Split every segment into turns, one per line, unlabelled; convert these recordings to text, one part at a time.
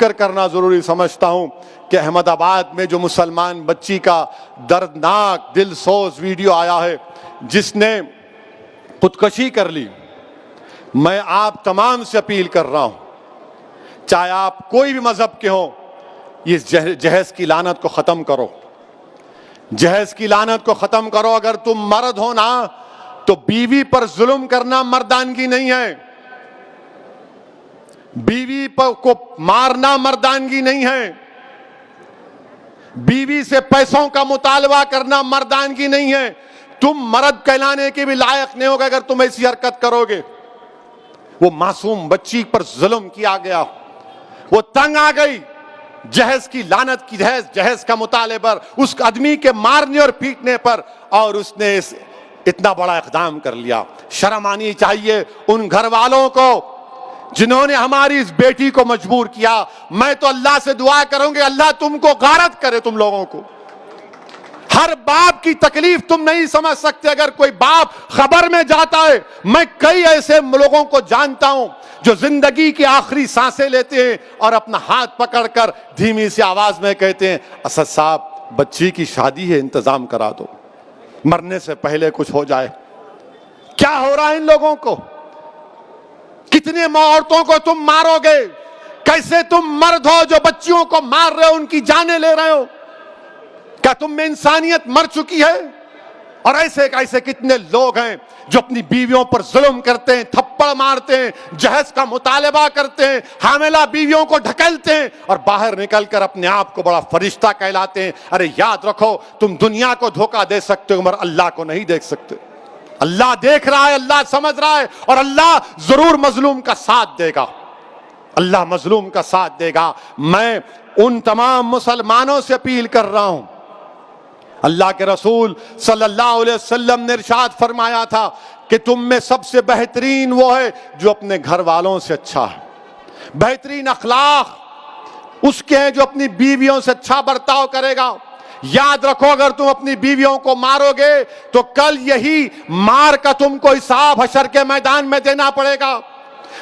ذکر کرنا ضروری سمجھتا ہوں کہ احمد آباد میں جو مسلمان بچی کا دردناک دل سوز ویڈیو آیا ہے جس نے خودکشی کر لی، میں آپ تمام سے اپیل کر رہا ہوں، چاہے آپ کوئی بھی مذہب کے ہوں، یہ جہیز کی لعنت کو ختم کرو، جہیز کی لعنت کو ختم کرو۔ اگر تم مرد ہو نا تو بیوی پر ظلم کرنا مردانگی نہیں ہے، بیوی کو مارنا مردانگی نہیں ہے، بیوی سے پیسوں کا مطالبہ کرنا مردانگی نہیں ہے۔ تم مرد کہلانے کے بھی لائق نہیں ہوگا اگر تم ایسی حرکت کرو گے۔ وہ معصوم بچی پر ظلم کیا گیا، وہ تنگ آ گئی جہیز کی لعنت کی، جہیز کا مطالبہ پر، اس آدمی کے مارنے اور پیٹنے پر، اور اس نے اتنا بڑا اقدام کر لیا۔ شرم آنی چاہیے ان گھر والوں کو جنہوں نے ہماری اس بیٹی کو مجبور کیا۔ میں تو اللہ سے دعا کروں گی اللہ تم کو غارت کرے، تم لوگوں کو۔ ہر باپ کی تکلیف تم نہیں سمجھ سکتے۔ اگر کوئی باپ خبر میں جاتا ہے، میں کئی ایسے لوگوں کو جانتا ہوں جو زندگی کی آخری سانسیں لیتے ہیں اور اپنا ہاتھ پکڑ کر دھیمی سی آواز میں کہتے ہیں اسد صاحب بچی کی شادی ہے، انتظام کرا دو، مرنے سے پہلے کچھ ہو جائے۔ کیا ہو رہا ہے ان لوگوں کو؟ کتنے عورتوں کو تم مارو گے؟ کیسے تم مرد ہو جو بچیوں کو مار رہے ہو، ان کی جانیں لے رہے ہو؟ کیا تم میں انسانیت مر چکی ہے؟ اور ایسے کتنے لوگ ہیں جو اپنی بیویوں پر ظلم کرتے ہیں، تھپڑ مارتے ہیں، جہیز کا مطالبہ کرتے ہیں، حاملہ بیویوں کو ڈھکیلتے ہیں اور باہر نکل کر اپنے آپ کو بڑا فرشتہ کہلاتے ہیں۔ ارے یاد رکھو تم دنیا کو دھوکہ دے سکتے ہو مگر اللہ کو نہیں دیکھ سکتے۔ اللہ دیکھ رہا ہے، اللہ سمجھ رہا ہے، اور اللہ ضرور مظلوم کا ساتھ دے گا، اللہ مظلوم کا ساتھ دے گا۔ میں ان تمام مسلمانوں سے اپیل کر رہا ہوں، اللہ کے رسول صلی اللہ علیہ وسلم نے ارشاد فرمایا تھا کہ تم میں سب سے بہترین وہ ہے جو اپنے گھر والوں سے اچھا ہے، بہترین اخلاق اس کے ہیں جو اپنی بیویوں سے اچھا برتاؤ کرے گا۔ یاد رکھو اگر تم اپنی بیویوں کو مارو گے تو کل یہی مار کا تم کو حساب حشر کے میدان میں دینا پڑے گا۔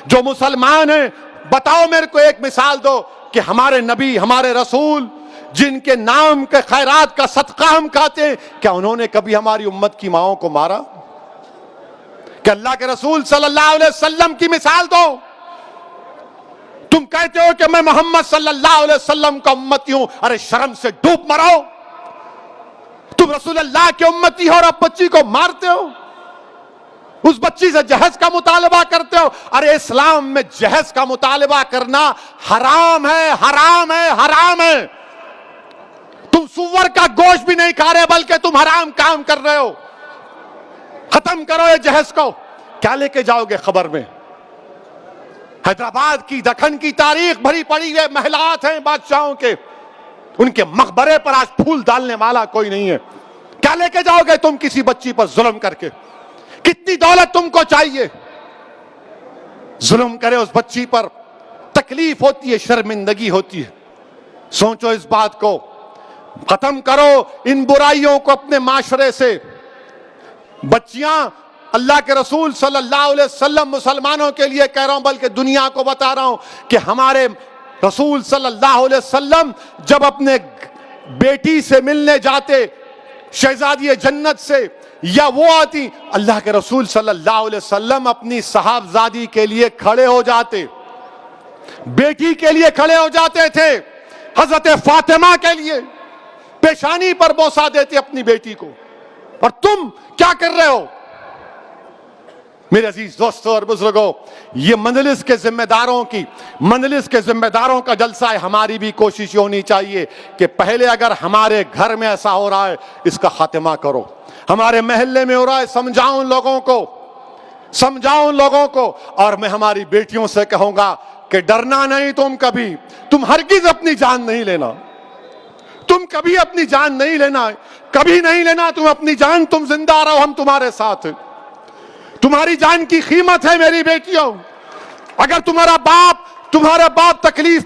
جو مسلمان ہیں بتاؤ میرے کو ایک مثال دو کہ ہمارے نبی، ہمارے رسول جن کے نام کے خیرات کا صدقہ ہم کھاتے ہیں، کیا انہوں نے کبھی ہماری امت کی ماؤں کو مارا؟ کہ اللہ کے رسول صلی اللہ علیہ وسلم کی مثال دو۔ تم کہتے ہو کہ میں محمد صلی اللہ علیہ وسلم کا امتی ہوں، ارے شرم سے ڈوب مرو۔ تم رسول اللہ کے امتی ہو اور اب بچی کو مارتے ہو، اس بچی سے جہیز کا مطالبہ کرتے ہو۔ ارے اسلام میں جہیز کا مطالبہ کرنا حرام ہے، حرام ہے، حرام ہے۔ تم سور کا گوشت بھی نہیں کھا رہے بلکہ تم حرام کام کر رہے ہو۔ ختم کرو یہ جہیز کو۔ کیا لے کے جاؤ گے خبر میں؟ حیدرآباد کی، دکن کی تاریخ بھری پڑی ہے، محلات ہیں بادشاہوں کے، ان کے مقبرے پر آج پھول ڈالنے والا کوئی نہیں ہے۔ کیا لے کے جاؤ گے تم کسی بچی پر ظلم کر کے؟ کتنی دولت تم کو چاہیے؟ ظلم کرے اس بچی پر، تکلیف ہوتی ہے، شرمندگی ہوتی ہے۔ سوچو اس بات کو، ختم کرو ان برائیوں کو اپنے معاشرے سے۔ بچیاں، اللہ کے رسول صلی اللہ علیہ وسلم مسلمانوں کے لیے کہہ رہا ہوں بلکہ دنیا کو بتا رہا ہوں کہ ہمارے رسول صلی اللہ علیہ وسلم جب اپنے بیٹی سے ملنے جاتے، شہزادی جنت سے، یا وہ آتی، اللہ کے رسول صلی اللہ علیہ وسلم اپنی صاحبزادی کے لیے کھڑے ہو جاتے، بیٹی کے لیے کھڑے ہو جاتے تھے، حضرت فاطمہ کے لیے پیشانی پر بوسہ دیتے اپنی بیٹی کو۔ اور تم کیا کر رہے ہو؟ میرے عزیز دوستوں اور بزرگوں، یہ مجلس کے ذمہ داروں کی، مجلس کے ذمہ داروں کا جلسہ ہے۔ ہماری بھی کوشش ہونی چاہیے کہ پہلے اگر ہمارے گھر میں ایسا ہو رہا ہے اس کا خاتمہ کرو، ہمارے محلے میں ہو رہا ہے سمجھاؤ ان لوگوں کو، سمجھاؤ ان لوگوں کو۔ اور میں ہماری بیٹیوں سے کہوں گا کہ ڈرنا نہیں، تم ہرگز اپنی جان نہیں لینا، تم کبھی اپنی جان نہیں لینا، کبھی نہیں لینا تم اپنی جان۔ تم زندہ رہو، ہم تمہارے ساتھ ہیں، تمہاری جان کی قیمت ہے میری بیٹیوں۔ اگر تمہارا باپ تکلیف